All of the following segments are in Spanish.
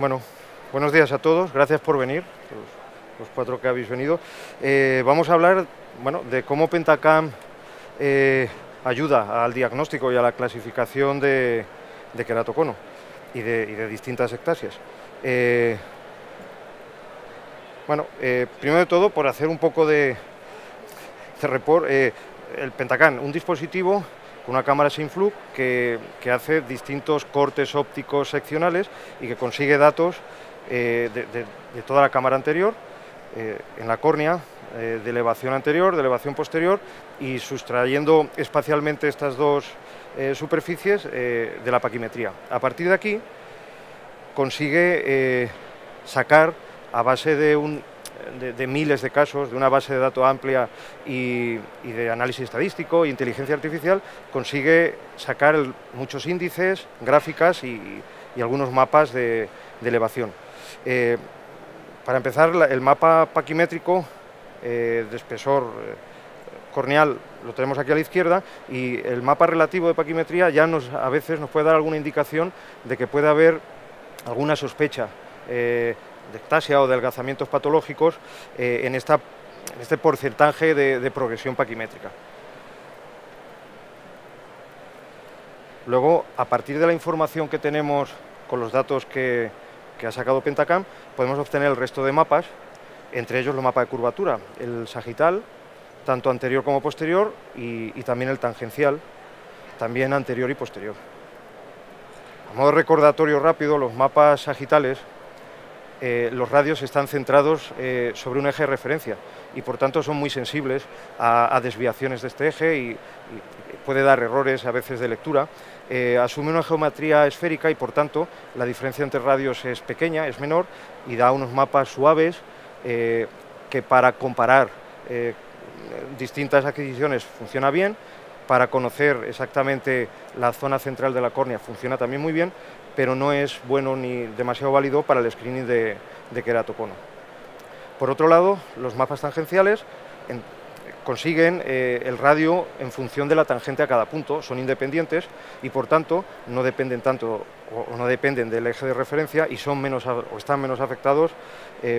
Bueno, buenos días a todos, gracias por venir, los cuatro que habéis venido. Vamos a hablar, bueno, de cómo Pentacam ayuda al diagnóstico y a la clasificación de queratocono y de distintas ectasias. Primero de todo, por hacer un poco de report, el Pentacam, un dispositivo con una cámara sin flux que hace distintos cortes ópticos seccionales y que consigue datos de toda la cámara anterior, en la córnea, de elevación anterior, de elevación posterior, y sustrayendo espacialmente estas dos superficies de la paquimetría. A partir de aquí consigue sacar, a base de miles de casos, de una base de datos amplia y de análisis estadístico e inteligencia artificial, consigue sacar muchos índices, gráficas y algunos mapas de elevación. Para empezar, el mapa paquimétrico de espesor corneal lo tenemos aquí a la izquierda, y el mapa relativo de paquimetría ya a veces nos puede dar alguna indicación de que puede haber alguna sospecha de ectasia o de adelgazamientos patológicos en este porcentaje de progresión paquimétrica. Luego, a partir de la información que tenemos con los datos que ha sacado Pentacam, podemos obtener el resto de mapas, entre ellos los mapas de curvatura, el sagital, tanto anterior como posterior, y también el tangencial, también anterior y posterior. A modo recordatorio rápido, los mapas sagitales, los radios están centrados sobre un eje de referencia y por tanto son muy sensibles a desviaciones de este eje y puede dar errores a veces de lectura. Asume una geometría esférica y por tanto la diferencia entre radios es pequeña, es menor, y da unos mapas suaves que para comparar distintas adquisiciones funciona bien. Para conocer exactamente la zona central de la córnea funciona también muy bien, pero no es bueno ni demasiado válido para el screening de queratocono. Por otro lado, los mapas tangenciales consiguen el radio en función de la tangente a cada punto, son independientes y por tanto no dependen tanto o no dependen del eje de referencia y son menos o están menos afectados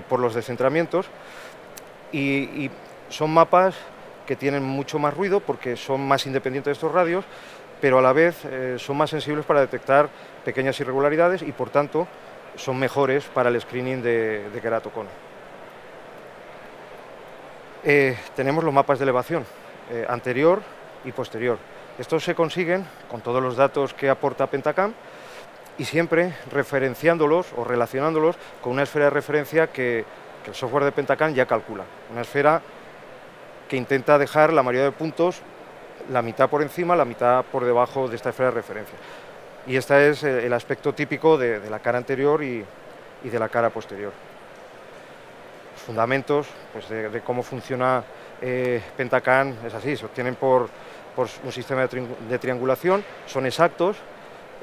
por los descentramientos, y son mapas que tienen mucho más ruido porque son más independientes de estos radios, pero a la vez son más sensibles para detectar pequeñas irregularidades y por tanto son mejores para el screening de queratocono. Tenemos los mapas de elevación anterior y posterior. Estos se consiguen con todos los datos que aporta Pentacam y siempre referenciándolos o relacionándolos con una esfera de referencia que el software de Pentacam ya calcula. Una esfera que intenta dejar la mayoría de puntos la mitad por encima, la mitad por debajo de esta esfera de referencia. Y este es el aspecto típico de la cara anterior y de la cara posterior. Los fundamentos pues, de cómo funciona Pentacam es así, se obtienen por un sistema de triangulación, son exactos,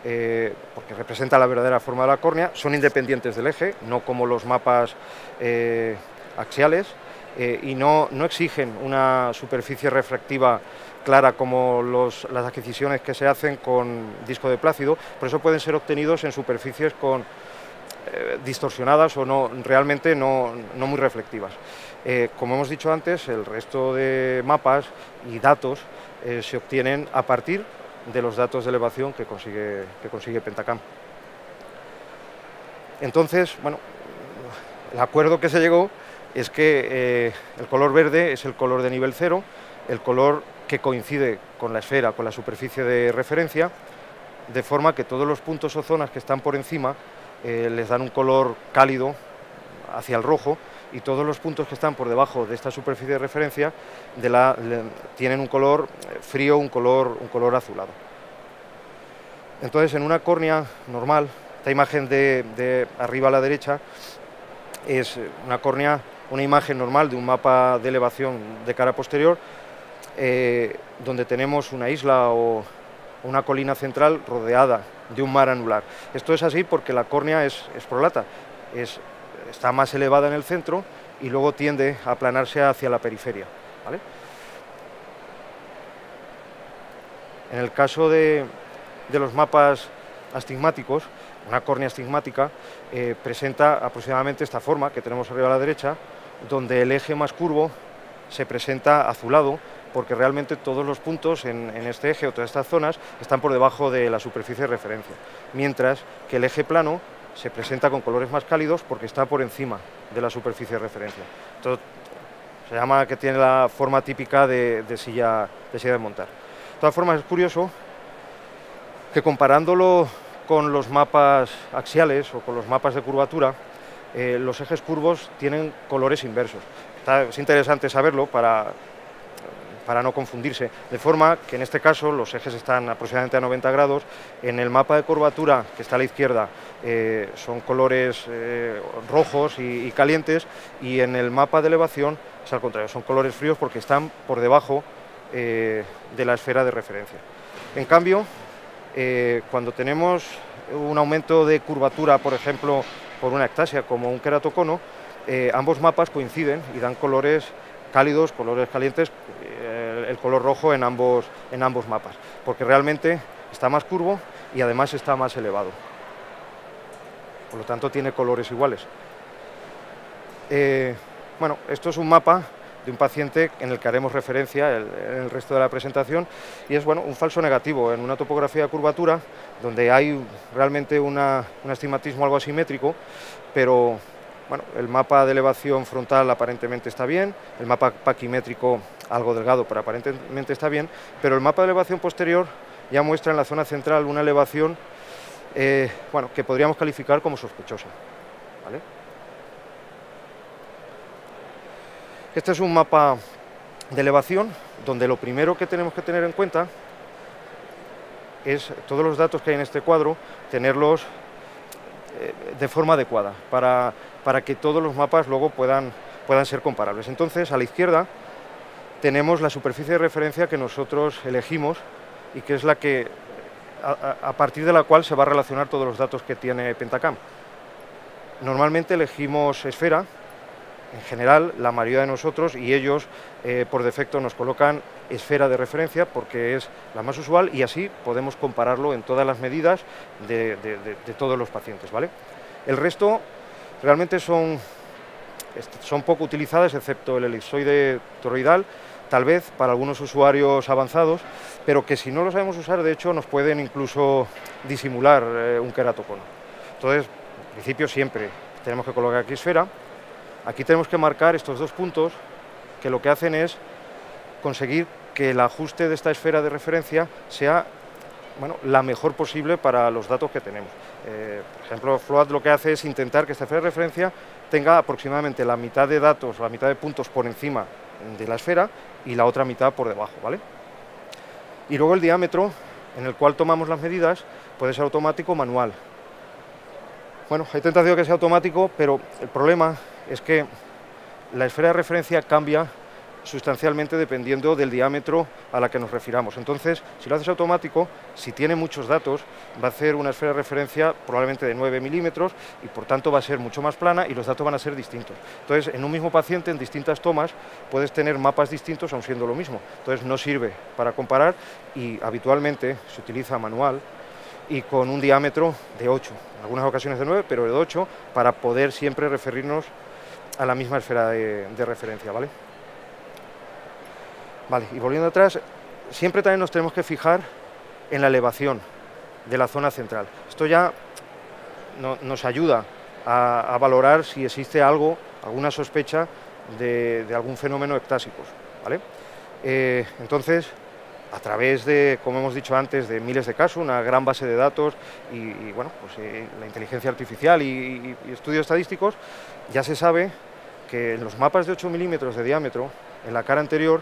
porque representa la verdadera forma de la córnea, son independientes del eje, no como los mapas axiales, y no exigen una superficie refractiva clara como las adquisiciones que se hacen con disco de plácido, por eso pueden ser obtenidos en superficies distorsionadas o realmente no muy reflectivas. Como hemos dicho antes, el resto de mapas y datos se obtienen a partir de los datos de elevación que consigue Pentacam. Entonces, bueno, el acuerdo que se llegó es que el color verde es el color de nivel 0, el color que coincide con la esfera, con la superficie de referencia, de forma que todos los puntos o zonas que están por encima les dan un color cálido hacia el rojo, y todos los puntos que están por debajo de esta superficie de referencia tienen un color frío, un color azulado. Entonces, en una córnea normal, esta imagen de arriba a la derecha es una imagen normal de un mapa de elevación de cara posterior, donde tenemos una isla o una colina central rodeada de un mar anular. Esto es así porque la córnea es prolata, está más elevada en el centro y luego tiende a aplanarse hacia la periferia, ¿vale? En el caso de los mapas astigmáticos, una córnea astigmática presenta aproximadamente esta forma que tenemos arriba a la derecha, donde el eje más curvo se presenta azulado, porque realmente todos los puntos en este eje o todas estas zonas están por debajo de la superficie de referencia, mientras que el eje plano se presenta con colores más cálidos porque está por encima de la superficie de referencia. Esto se llama que tiene la forma típica de silla de montar. De todas formas, es curioso que comparándolo con los mapas axiales o con los mapas de curvatura, los ejes curvos tienen colores inversos. Es interesante saberlo para no confundirse, de forma que en este caso los ejes están aproximadamente a 90 grados, en el mapa de curvatura que está a la izquierda son colores rojos y calientes, y en el mapa de elevación es al contrario, son colores fríos porque están por debajo de la esfera de referencia. En cambio, cuando tenemos un aumento de curvatura, por ejemplo, por una ectasia como un queratocono, ambos mapas coinciden y dan colores cálidos, colores calientes, el color rojo en ambos mapas, porque realmente está más curvo y además está más elevado. Por lo tanto, tiene colores iguales. Bueno, esto es un mapa de un paciente en el que haremos referencia en el resto de la presentación, y es bueno, un falso negativo en una topografía de curvatura donde hay realmente un astigmatismo algo asimétrico, pero bueno, el mapa de elevación frontal aparentemente está bien, el mapa paquimétrico algo delgado, pero aparentemente está bien, pero el mapa de elevación posterior ya muestra en la zona central una elevación bueno, que podríamos calificar como sospechosa, ¿vale? Este es un mapa de elevación donde lo primero que tenemos que tener en cuenta es todos los datos que hay en este cuadro, tenerlos de forma adecuada para que todos los mapas luego puedan ser comparables. Entonces, a la izquierda tenemos la superficie de referencia que nosotros elegimos y que es la que a partir de la cual se va a relacionar todos los datos que tiene Pentacam. Normalmente elegimos esfera. En general, la mayoría de nosotros y ellos por defecto nos colocan esfera de referencia porque es la más usual y así podemos compararlo en todas las medidas de todos los pacientes, ¿vale? El resto realmente son poco utilizadas, excepto el elipsoide toroidal, tal vez para algunos usuarios avanzados, pero que si no lo sabemos usar, de hecho, nos pueden incluso disimular un queratocono. Entonces, en principio siempre tenemos que colocar aquí esfera. Aquí tenemos que marcar estos dos puntos que lo que hacen es conseguir que el ajuste de esta esfera de referencia sea bueno, la mejor posible para los datos que tenemos. Por ejemplo, Float lo que hace es intentar que esta esfera de referencia tenga aproximadamente la mitad de datos, la mitad de puntos por encima de la esfera y la otra mitad por debajo, ¿vale? Y luego el diámetro en el cual tomamos las medidas puede ser automático o manual. Bueno, hay tentación que sea automático, pero el problema es que la esfera de referencia cambia sustancialmente dependiendo del diámetro a la que nos refiramos. Entonces, si lo haces automático, si tiene muchos datos, va a hacer una esfera de referencia probablemente de 9 milímetros y por tanto va a ser mucho más plana y los datos van a ser distintos. Entonces, en un mismo paciente, en distintas tomas, puedes tener mapas distintos aun siendo lo mismo. Entonces, no sirve para comparar y habitualmente se utiliza manual y con un diámetro de 8, en algunas ocasiones de 9, pero de 8, para poder siempre referirnos a la misma esfera de referencia, ¿vale? Vale, y volviendo atrás, siempre también nos tenemos que fijar en la elevación de la zona central. Esto ya nos ayuda a valorar si existe algo, alguna sospecha de algún fenómeno ectásico, ¿vale? Entonces, a través de, como hemos dicho antes, de miles de casos, una gran base de datos y bueno, pues, la inteligencia artificial y estudios estadísticos, ya se sabe que en los mapas de 8 milímetros de diámetro, en la cara anterior,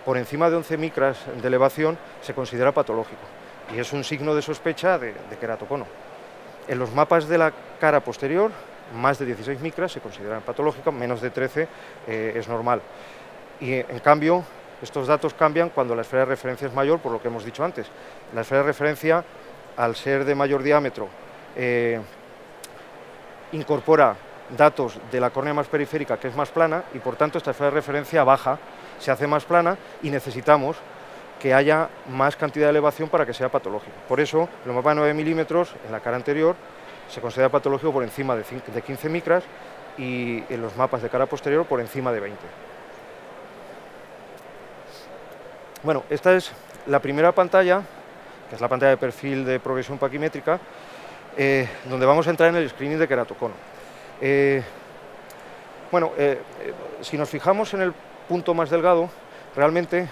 por encima de 11 micras de elevación, se considera patológico y es un signo de sospecha de queratocono. En los mapas de la cara posterior, más de 16 micras se consideran patológicos, menos de 13 es normal. Y en cambio, estos datos cambian cuando la esfera de referencia es mayor, por lo que hemos dicho antes. La esfera de referencia, al ser de mayor diámetro, incorpora datos de la córnea más periférica, que es más plana, y por tanto esta esfera de referencia baja, se hace más plana y necesitamos que haya más cantidad de elevación para que sea patológico. Por eso, el mapa de 9 milímetros, en la cara anterior, se considera patológico por encima de 15 micras y en los mapas de cara posterior por encima de 20. Bueno, esta es la primera pantalla, que es la pantalla de perfil de progresión paquimétrica, donde vamos a entrar en el screening de queratocono. Si nos fijamos en el punto más delgado, realmente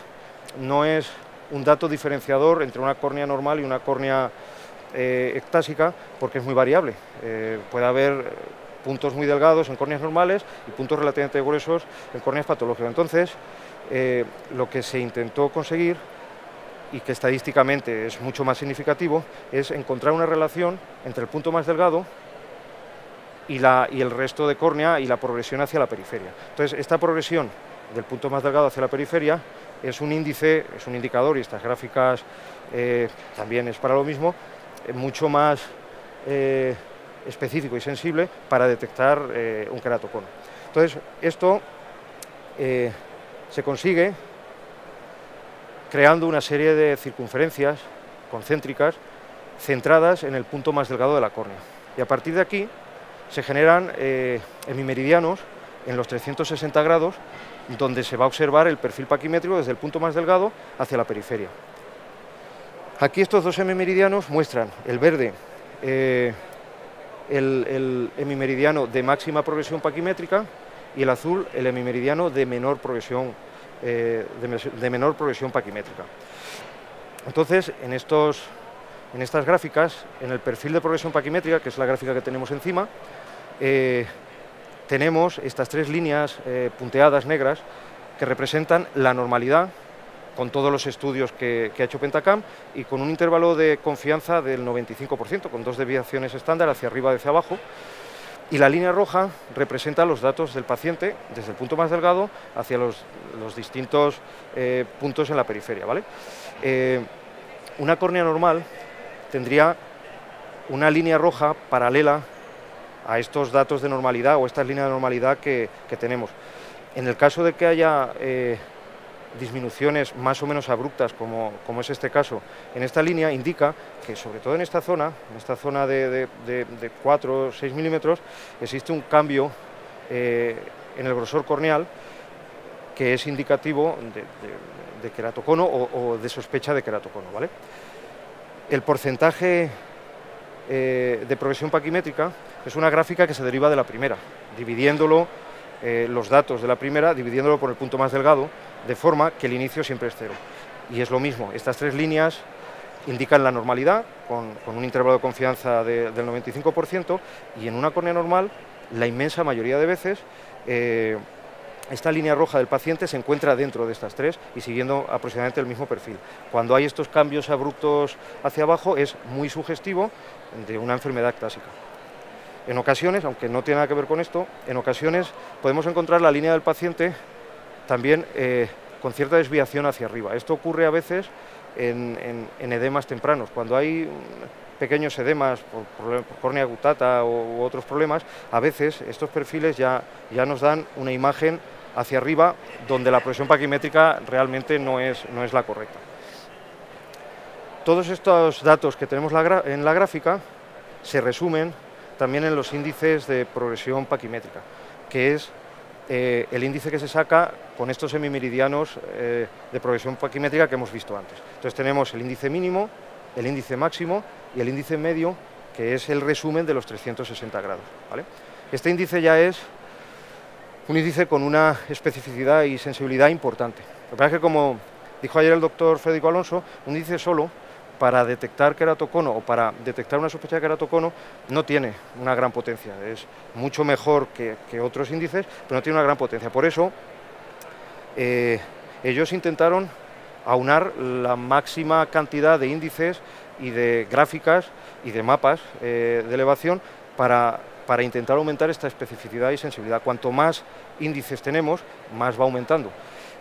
no es un dato diferenciador entre una córnea normal y una córnea ectásica, porque es muy variable. Puede haber puntos muy delgados en córneas normales y puntos relativamente gruesos en córneas patológicas. Entonces, lo que se intentó conseguir, y que estadísticamente es mucho más significativo, es encontrar una relación entre el punto más delgado y el resto de córnea y la progresión hacia la periferia. Entonces, esta progresión del punto más delgado hacia la periferia es un índice, es un indicador, y estas gráficas también es para lo mismo, mucho más específico y sensible para detectar un queratocono. Entonces, esto se consigue creando una serie de circunferencias concéntricas centradas en el punto más delgado de la córnea. Y a partir de aquí se generan hemimeridianos en los 360 grados, donde se va a observar el perfil paquimétrico desde el punto más delgado hacia la periferia. Aquí estos dos hemimeridianos muestran el verde, el hemimeridiano de máxima progresión paquimétrica, y el azul, el hemimeridiano de menor progresión paquimétrica. Entonces, en estas gráficas, en el perfil de progresión paquimétrica, que es la gráfica que tenemos encima, tenemos estas tres líneas punteadas negras que representan la normalidad, con todos los estudios que ha hecho Pentacam, y con un intervalo de confianza del 95%, con dos desviaciones estándar hacia arriba y hacia abajo. Y la línea roja representa los datos del paciente desde el punto más delgado hacia los distintos puntos en la periferia, ¿vale? Una córnea normal tendría una línea roja paralela a estos datos de normalidad o estas líneas de normalidad que tenemos. En el caso de que haya disminuciones más o menos abruptas, como es este caso, en esta línea indica que, sobre todo en esta zona de 4 o 6 milímetros, existe un cambio en el grosor corneal que es indicativo de queratocono o de sospecha de queratocono, ¿vale? El porcentaje de progresión paquimétrica es una gráfica que se deriva de la primera, dividiéndolo, los datos de la primera, dividiéndolo por el punto más delgado, de forma que el inicio siempre es cero. Y es lo mismo, estas tres líneas indican la normalidad, con un intervalo de confianza del 95%, y en una córnea normal, la inmensa mayoría de veces, esta línea roja del paciente se encuentra dentro de estas tres y siguiendo aproximadamente el mismo perfil. Cuando hay estos cambios abruptos hacia abajo, es muy sugestivo de una enfermedad clásica. En ocasiones, aunque no tiene nada que ver con esto, en ocasiones podemos encontrar la línea del paciente también con cierta desviación hacia arriba. Esto ocurre a veces en edemas tempranos. Cuando hay pequeños edemas por córnea gutata u otros problemas, a veces estos perfiles ya nos dan una imagen hacia arriba donde la progresión paquimétrica realmente no es la correcta. Todos estos datos que tenemos en la gráfica se resumen también en los índices de progresión paquimétrica, que es el índice que se saca con estos hemimeridianos de progresión paquimétrica que hemos visto antes. Entonces tenemos el índice mínimo, el índice máximo y el índice medio, que es el resumen de los 360 grados, ¿vale? Este índice ya es un índice con una especificidad y sensibilidad importante. Lo que pasa es que, como dijo ayer el doctor Federico Alonso, un índice solo, para detectar queratocono o para detectar una sospecha de queratocono, no tiene una gran potencia. Es mucho mejor que otros índices, pero no tiene una gran potencia. Por eso, ellos intentaron aunar la máxima cantidad de índices y de gráficas y de mapas de elevación para intentar aumentar esta especificidad y sensibilidad. Cuanto más índices tenemos, más va aumentando.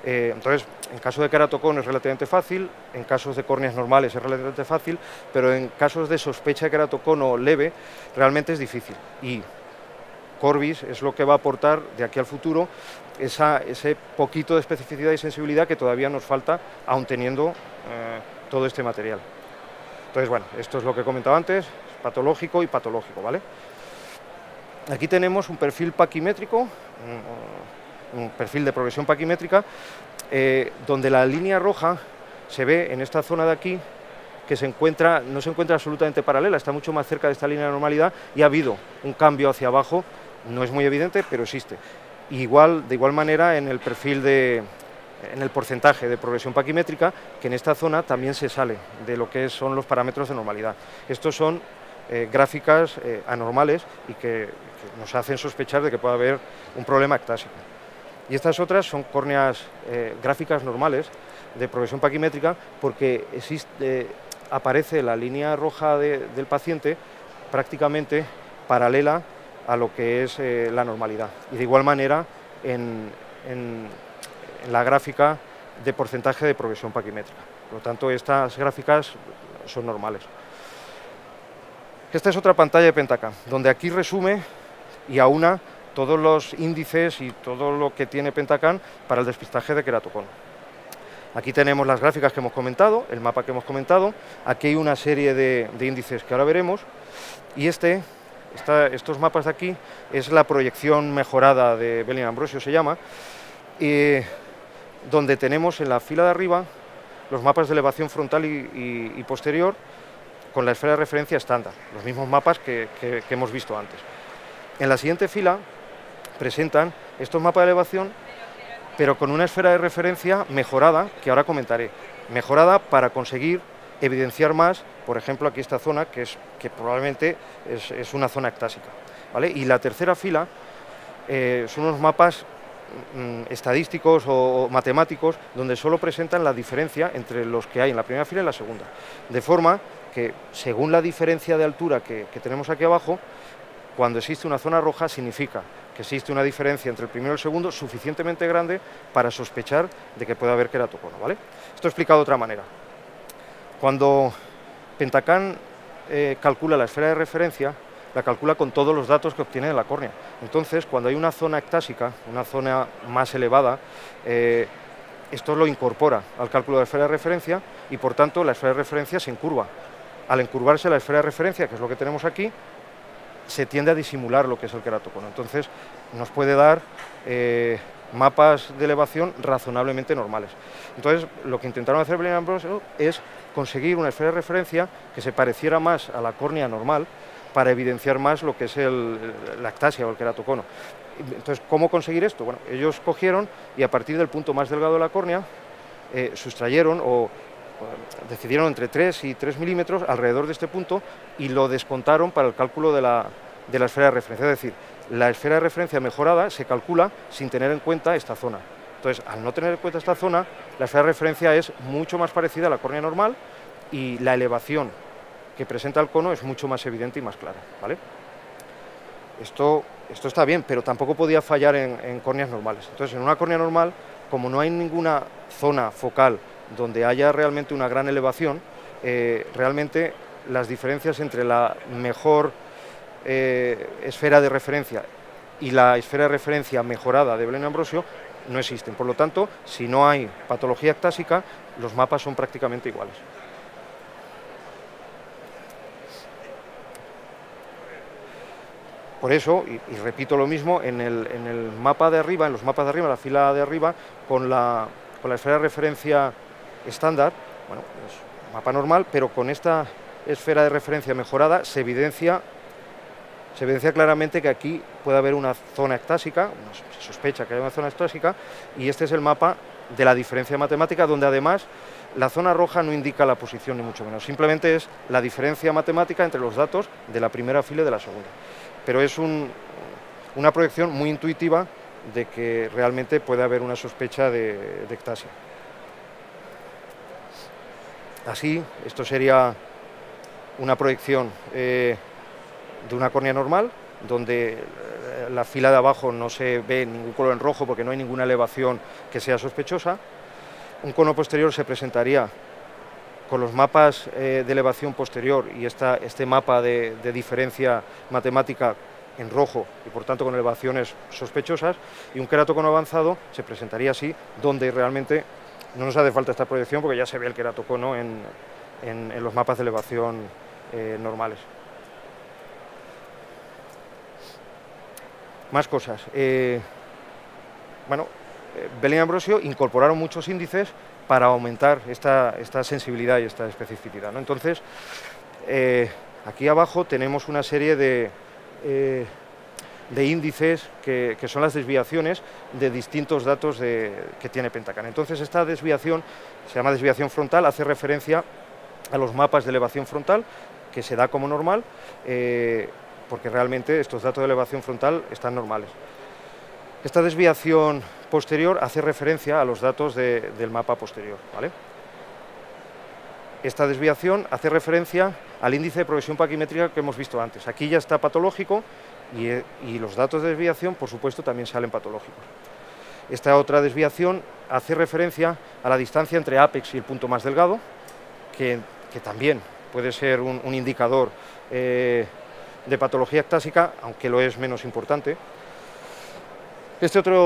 Entonces, en caso de queratocono es relativamente fácil, en casos de córneas normales es relativamente fácil, pero en casos de sospecha de queratocono leve realmente es difícil. Y Corbis es lo que va a aportar de aquí al futuro ese poquito de especificidad y sensibilidad que todavía nos falta, aun teniendo todo este material. Entonces, bueno, esto es lo que he comentado antes, patológico y patológico, ¿vale? Aquí tenemos un perfil paquimétrico, un perfil de progresión paquimétrica, donde la línea roja se ve en esta zona de aquí, que no se encuentra absolutamente paralela, está mucho más cerca de esta línea de normalidad y ha habido un cambio hacia abajo, no es muy evidente, pero existe. De igual manera en el perfil en el porcentaje de progresión paquimétrica, que en esta zona también se sale de lo que son los parámetros de normalidad. Estos son gráficas anormales y que nos hacen sospechar de que puede haber un problema ectásico. Y estas otras son córneas gráficas normales de progresión paquimétrica porque aparece la línea roja del paciente prácticamente paralela a lo que es la normalidad. Y de igual manera en la gráfica de porcentaje de progresión paquimétrica. Por lo tanto, estas gráficas son normales. Esta es otra pantalla de Pentacam, donde aquí resume y aúna todos los índices y todo lo que tiene Pentacam para el despistaje de queratocono. Aquí tenemos las gráficas que hemos comentado, el mapa que hemos comentado, aquí hay una serie de índices que ahora veremos, y estos mapas de aquí es la proyección mejorada de Bellin-Ambrosio, se llama, donde tenemos en la fila de arriba los mapas de elevación frontal y posterior con la esfera de referencia estándar, los mismos mapas que hemos visto antes. En la siguiente fila presentan estos mapas de elevación, pero con una esfera de referencia mejorada, que ahora comentaré, mejorada para conseguir evidenciar más, por ejemplo, aquí esta zona, que probablemente es una zona ectásica, ¿vale? Y la tercera fila son unos mapas estadísticos o matemáticos donde solo presentan la diferencia entre los que hay en la primera fila y la segunda, de forma que según la diferencia de altura que tenemos aquí abajo, cuando existe una zona roja significa que existe una diferencia entre el primero y el segundo suficientemente grande para sospechar de que puede haber queratocono, ¿vale? Esto explicado de otra manera. Cuando Pentacam calcula la esfera de referencia, la calcula con todos los datos que obtiene de la córnea. Entonces, cuando hay una zona ectásica, una zona más elevada, esto lo incorpora al cálculo de la esfera de referencia y, por tanto, la esfera de referencia se encurva. Al encurvarse la esfera de referencia, que es lo que tenemos aquí, se tiende a disimular lo que es el queratocono. Entonces, nos puede dar mapas de elevación razonablemente normales. Entonces, lo que intentaron hacer Bellin-Ambrosio es conseguir una esfera de referencia que se pareciera más a la córnea normal para evidenciar más lo que es la ectasia o el queratocono. Entonces, ¿cómo conseguir esto? Bueno, ellos cogieron y a partir del punto más delgado de la córnea sustrayeron o decidieron entre 3 y 3 milímetros alrededor de este punto y lo descontaron para el cálculo de la esfera de referencia. Es decir, la esfera de referencia mejorada se calcula sin tener en cuenta esta zona. Entonces, al no tener en cuenta esta zona, la esfera de referencia es mucho más parecida a la córnea normal y la elevación que presenta el cono es mucho más evidente y más clara, ¿vale? Esto está bien, pero tampoco podía fallar en córneas normales. Entonces, en una córnea normal, como no hay ninguna zona focal donde haya realmente una gran elevación, realmente las diferencias entre la mejor esfera de referencia y la esfera de referencia mejorada de Bellin-Ambrosio no existen. Por lo tanto, si no hay patología ectásica, los mapas son prácticamente iguales. Por eso, y repito lo mismo, en el mapa de arriba, en los mapas de arriba, la fila de arriba, con la esfera de referencia estándar, bueno, es un mapa normal, pero con esta esfera de referencia mejorada se evidencia claramente que aquí puede haber una zona ectásica, se sospecha que hay una zona ectásica, y este es el mapa de la diferencia matemática, donde además la zona roja no indica la posición ni mucho menos, simplemente es la diferencia matemática entre los datos de la primera fila y de la segunda. Pero es una proyección muy intuitiva de que realmente puede haber una sospecha de ectasia. Así, esto sería una proyección de una córnea normal, donde la fila de abajo no se ve ningún color en rojo porque no hay ninguna elevación que sea sospechosa. Un cono posterior se presentaría con los mapas de elevación posterior y este mapa de diferencia matemática en rojo y por tanto con elevaciones sospechosas, y un queratocono avanzado se presentaría así, donde realmente no nos hace falta esta proyección porque ya se ve el queratocono en los mapas de elevación normales. Más cosas. Belin y Ambrosio incorporaron muchos índices para aumentar esta sensibilidad y esta especificidad, ¿no? Entonces, aquí abajo tenemos una serie de índices que son las desviaciones de distintos datos que tiene Pentacan. Entonces, esta desviación se llama desviación frontal, hace referencia a los mapas de elevación frontal, que se da como normal, porque realmente estos datos de elevación frontal están normales. Esta desviación posterior hace referencia a los datos del mapa posterior, ¿vale? Esta desviación hace referencia al índice de progresión paquimétrica que hemos visto antes. Aquí ya está patológico y los datos de desviación, por supuesto, también salen patológicos. Esta otra desviación hace referencia a la distancia entre ápex y el punto más delgado, que también puede ser un indicador de patología ectásica, aunque lo es menos importante. Esta otra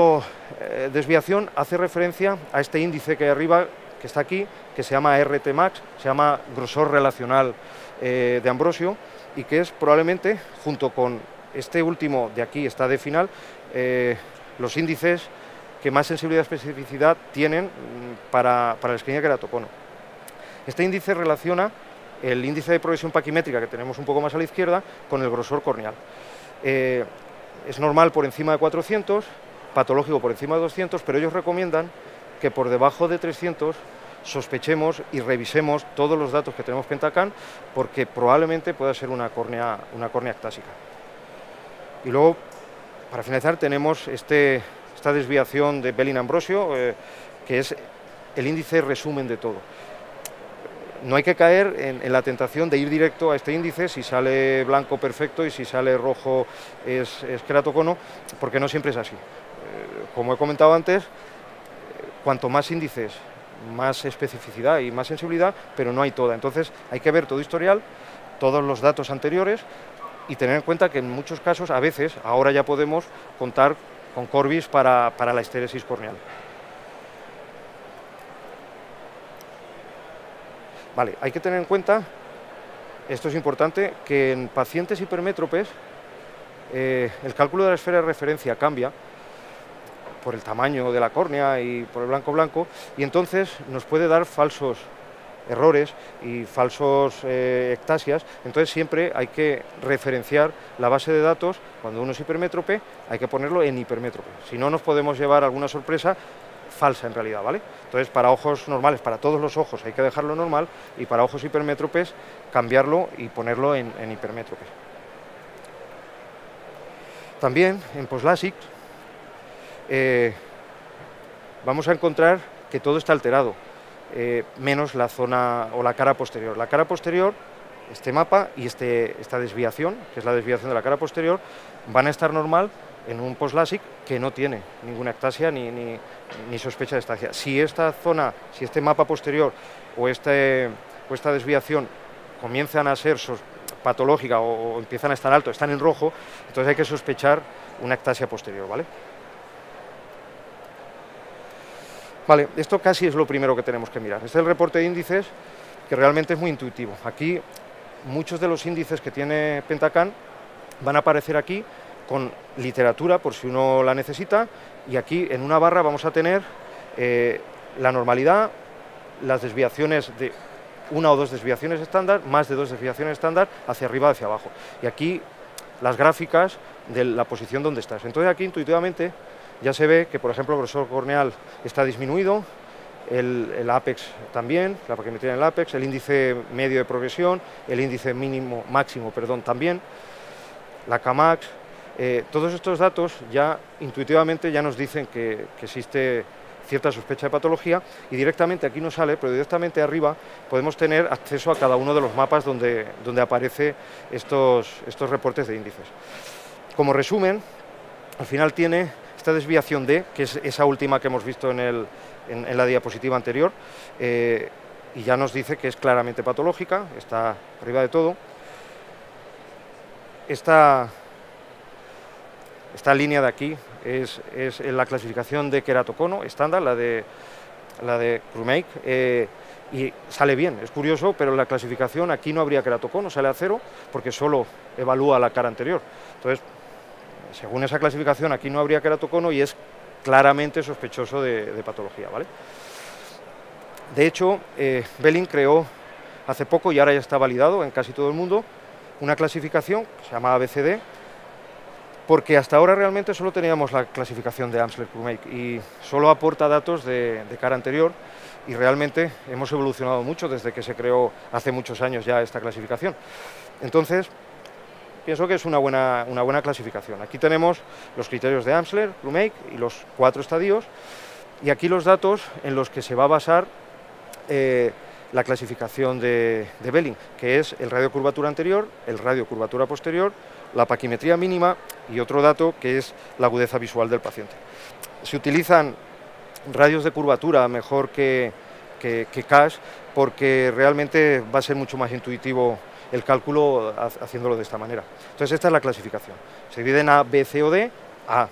desviación hace referencia a este índice que hay arriba, que está aquí, que se llama RT-max, se llama grosor relacional de Ambrosio, y que es probablemente, junto con este último de aquí, está de final, los índices que más sensibilidad y especificidad tienen para la isquemia queratocono. Este índice relaciona el índice de progresión paquimétrica, que tenemos un poco más a la izquierda, con el grosor corneal. Es normal por encima de 400, patológico por encima de 200, pero ellos recomiendan que por debajo de 300 sospechemos y revisemos todos los datos que tenemos Pentacan, porque probablemente pueda ser una córnea ectásica. Y luego, para finalizar, tenemos esta desviación de Belin-Ambrosio, que es el índice de resumen de todo. No hay que caer en la tentación de ir directo a este índice, si sale blanco perfecto y si sale rojo es queratocono, porque no siempre es así. Como he comentado antes, cuanto más índices, más especificidad y más sensibilidad, pero no hay toda. Entonces hay que ver todo historial, todos los datos anteriores y tener en cuenta que en muchos casos, a veces, ahora ya podemos contar con Corbis para la estéresis corneal. Vale, hay que tener en cuenta, esto es importante, que en pacientes hipermétropes el cálculo de la esfera de referencia cambia por el tamaño de la córnea y por el blanco, y entonces nos puede dar falsos errores y falsos ectasias. Entonces siempre hay que referenciar la base de datos. Cuando uno es hipermétrope, hay que ponerlo en hipermétrope, si no nos podemos llevar alguna sorpresa falsa en realidad, ¿vale? Entonces, para ojos normales, para todos los ojos hay que dejarlo normal, y para ojos hipermétropes cambiarlo y ponerlo en hipermétrope. También en post-LASIK vamos a encontrar que todo está alterado, menos la zona o la cara posterior. La cara posterior, este mapa y esta desviación, que es la desviación de la cara posterior, van a estar normal en un post-LASIK que no tiene ninguna ectasia ni sospecha de ectasia. Si esta zona, si este mapa posterior o esta desviación comienzan a ser patológica o empiezan a estar altos, están en rojo, entonces hay que sospechar una ectasia posterior, ¿vale? Vale, esto casi es lo primero que tenemos que mirar. Este es el reporte de índices, que realmente es muy intuitivo. Aquí, muchos de los índices que tiene Pentacan van a aparecer aquí con literatura, por si uno la necesita, y aquí en una barra vamos a tener la normalidad, las desviaciones de una o dos desviaciones estándar, más de 2 desviaciones estándar, hacia arriba o hacia abajo. Y aquí las gráficas de la posición donde estás. Entonces aquí intuitivamente ya se ve que, por ejemplo, el grosor corneal está disminuido, el ápex también, la paquimetría en el ápex, el índice medio de progresión, el índice máximo, también, la Kmax. Todos estos datos ya intuitivamente ya nos dicen que existe cierta sospecha de patología, y directamente aquí nos sale, pero directamente arriba podemos tener acceso a cada uno de los mapas donde aparecen estos reportes de índices. Como resumen, al final tiene esta desviación D, que es esa última que hemos visto en la diapositiva anterior, y ya nos dice que es claramente patológica, está arriba de todo. esta línea de aquí es la clasificación de queratocono estándar, la de Crewmake, y sale bien, es curioso, pero la clasificación aquí no habría queratocono, sale a 0, porque solo evalúa la cara anterior. Entonces, según esa clasificación, aquí no habría queratocono y es claramente sospechoso de patología, ¿vale? De hecho, Belling creó hace poco, y ahora ya está validado en casi todo el mundo, una clasificación que se llama ABCD, porque hasta ahora realmente solo teníamos la clasificación de Amsler-Crewmake y solo aporta datos de cara anterior, y realmente hemos evolucionado mucho desde que se creó hace muchos años ya esta clasificación. Entonces, pienso que es una buena clasificación. Aquí tenemos los criterios de Amsler, Crewmake y los 4 estadios, y aquí los datos en los que se va a basar la clasificación de Belling, que es el radio de curvatura anterior, el radio de curvatura posterior, la paquimetría mínima y otro dato que es la agudeza visual del paciente. Se utilizan radios de curvatura mejor que CAS, porque realmente va a ser mucho más intuitivo el cálculo haciéndolo de esta manera. Entonces esta es la clasificación. Se divide en A, B, C o D. A,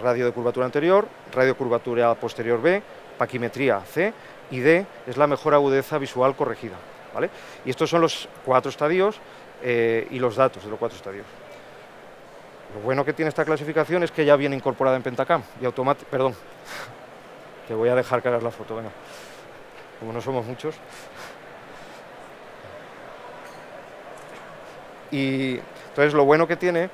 radio de curvatura anterior, radio de curvatura posterior B, paquimetría C, y D es la mejor agudeza visual corregida, ¿vale? Y estos son los 4 estadios y los datos de los 4 estadios. Lo bueno que tiene esta clasificación es que ya viene incorporada en Pentacam y automáticamente, perdón, que voy a dejar cargar la foto, venga, como no somos muchos. Y entonces lo bueno que tiene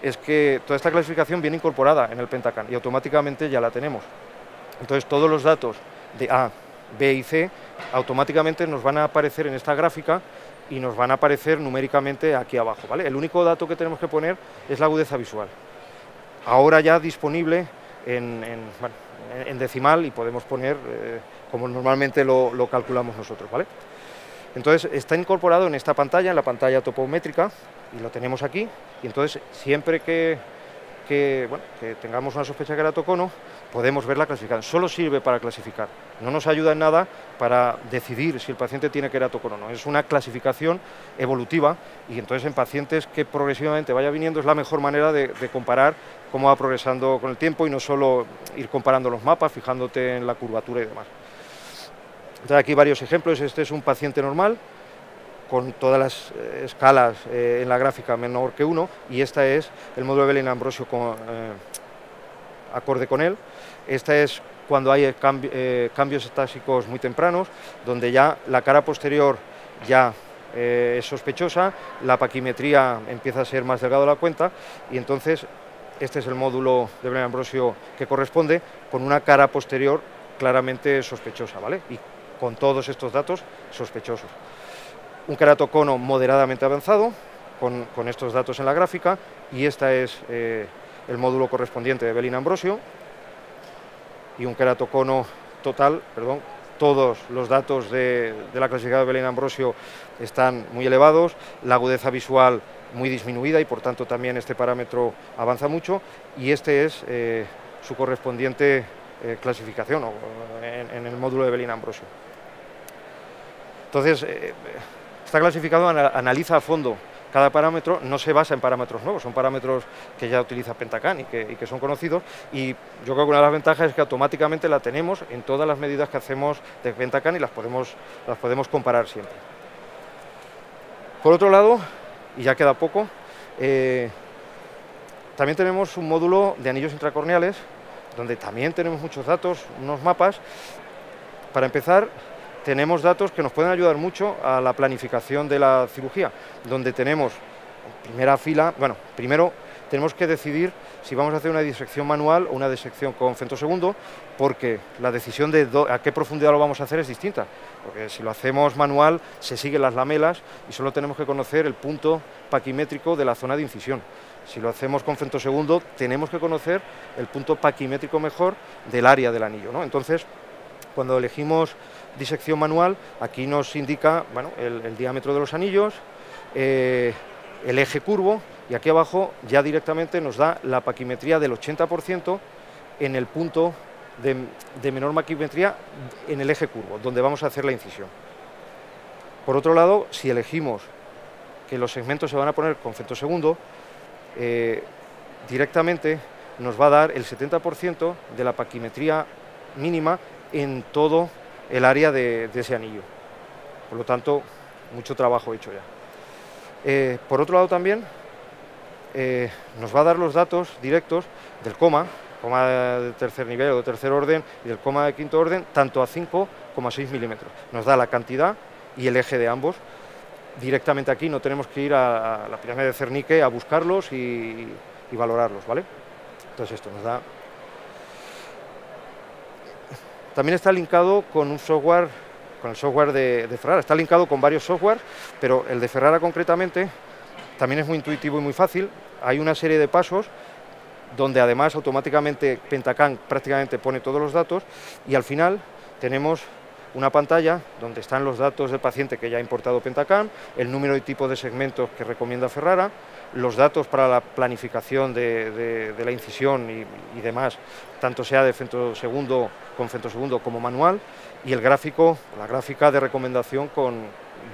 es que toda esta clasificación viene incorporada en el Pentacam y automáticamente ya la tenemos. Entonces todos los datos de A, B y C automáticamente nos van a aparecer en esta gráfica y nos van a aparecer numéricamente aquí abajo, ¿vale? El único dato que tenemos que poner es la agudeza visual. Ahora ya disponible en decimal, y podemos poner como normalmente lo calculamos nosotros, ¿vale? Entonces está incorporado en esta pantalla, en la pantalla topométrica, y lo tenemos aquí, y entonces siempre que tengamos una sospecha de queratocono, podemos ver la clasificación. Solo sirve para clasificar, no nos ayuda en nada para decidir si el paciente tiene queratocono o no. Es una clasificación evolutiva, y entonces en pacientes que progresivamente vaya viniendo es la mejor manera de comparar cómo va progresando con el tiempo y no solo ir comparando los mapas, fijándote en la curvatura y demás. Entonces aquí varios ejemplos. Este es un paciente normal, con todas las escalas en la gráfica menor que 1, y esta es el módulo de Belling-Ambrosio acorde con él. Esta es cuando hay cambios estásicos muy tempranos, donde ya la cara posterior ya es sospechosa, la paquimetría empieza a ser más delgado de la cuenta, y entonces este es el módulo de Belling-Ambrosio que corresponde, con una cara posterior claramente sospechosa, ¿vale? Y con todos estos datos sospechosos. Un queratocono moderadamente avanzado, con estos datos en la gráfica, y este es el módulo correspondiente de Belling-Ambrosio, y un queratocono total, perdón, todos los datos de la clasificación de Belling-Ambrosio están muy elevados, la agudeza visual muy disminuida, y por tanto también este parámetro avanza mucho, y este es su correspondiente clasificación en el módulo de Belling-Ambrosio. Entonces, esta clasificación analiza a fondo cada parámetro, no se basa en parámetros nuevos, son parámetros que ya utiliza Pentacam y que son conocidos, y yo creo que una de las ventajas es que automáticamente la tenemos en todas las medidas que hacemos de Pentacam y las podemos comparar siempre. Por otro lado, y ya queda poco, también tenemos un módulo de anillos intracorneales, donde también tenemos muchos datos, unos mapas. Para empezar, tenemos datos que nos pueden ayudar mucho a la planificación de la cirugía, donde tenemos en primera fila, bueno, primero tenemos que decidir si vamos a hacer una disección manual o una disección con femtosegundo, porque la decisión de a qué profundidad lo vamos a hacer es distinta, porque si lo hacemos manual se siguen las lamelas y solo tenemos que conocer el punto paquimétrico de la zona de incisión. Si lo hacemos con femtosegundo tenemos que conocer el punto paquimétrico mejor del área del anillo, ¿no? Entonces, cuando elegimos disección manual, aquí nos indica, bueno, el diámetro de los anillos, el eje curvo, y aquí abajo ya directamente nos da la paquimetría del 80% en el punto de menor paquimetría en el eje curvo, donde vamos a hacer la incisión. Por otro lado, si elegimos que los segmentos se van a poner con femtosegundo, directamente nos va a dar el 70% de la paquimetría mínima en todo el área de ese anillo. Por lo tanto, mucho trabajo hecho ya. Por otro lado también, nos va a dar los datos directos del coma de tercer nivel o de tercer orden y del coma de quinto orden, tanto a 5,6 milímetros. Nos da la cantidad y el eje de ambos. Directamente aquí no tenemos que ir a la pirámide de Cernique a buscarlos y valorarlos, ¿vale? Entonces esto nos da... También está linkado con un software, con el software de Ferrara. Está linkado con varios softwares, pero el de Ferrara concretamente también es muy intuitivo y muy fácil. Hay una serie de pasos donde además automáticamente Pentacam prácticamente pone todos los datos y al final tenemos una pantalla donde están los datos del paciente que ya ha importado Pentacam, el número y tipo de segmentos que recomienda Ferrara, los datos para la planificación de la incisión y demás, tanto sea de femtosegundo con femtosegundo como manual, y el gráfico, la gráfica de recomendación con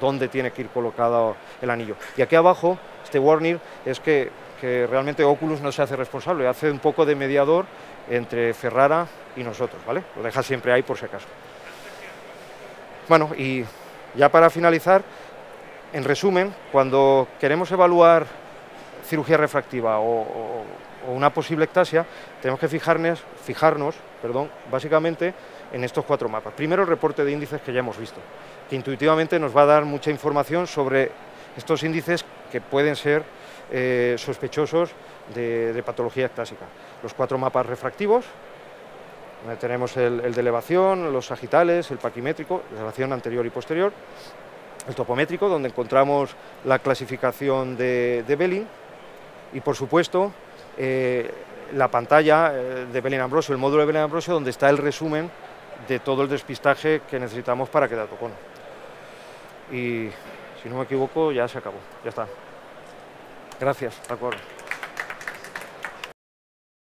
dónde tiene que ir colocado el anillo. Y aquí abajo, este warning es que realmente Oculus no se hace responsable, hace un poco de mediador entre Ferrara y nosotros, ¿vale? Lo deja siempre ahí por si acaso. Bueno, y ya para finalizar, en resumen, cuando queremos evaluar cirugía refractiva o una posible ectasia, tenemos que fijarnos, básicamente en estos 4 mapas. Primero, el reporte de índices que ya hemos visto, que intuitivamente nos va a dar mucha información sobre estos índices que pueden ser sospechosos de patología ectásica. Los 4 mapas refractivos, donde tenemos el de elevación, los sagitales, el paquimétrico, elevación anterior y posterior, el topométrico, donde encontramos la clasificación de Belin, y por supuesto la pantalla de Belin-Ambrosio, el módulo de Belin-Ambrosio, donde está el resumen de todo el despistaje que necesitamos para quedar tocón. Y si no me equivoco, ya se acabó, ya está. Gracias, de acuerdo.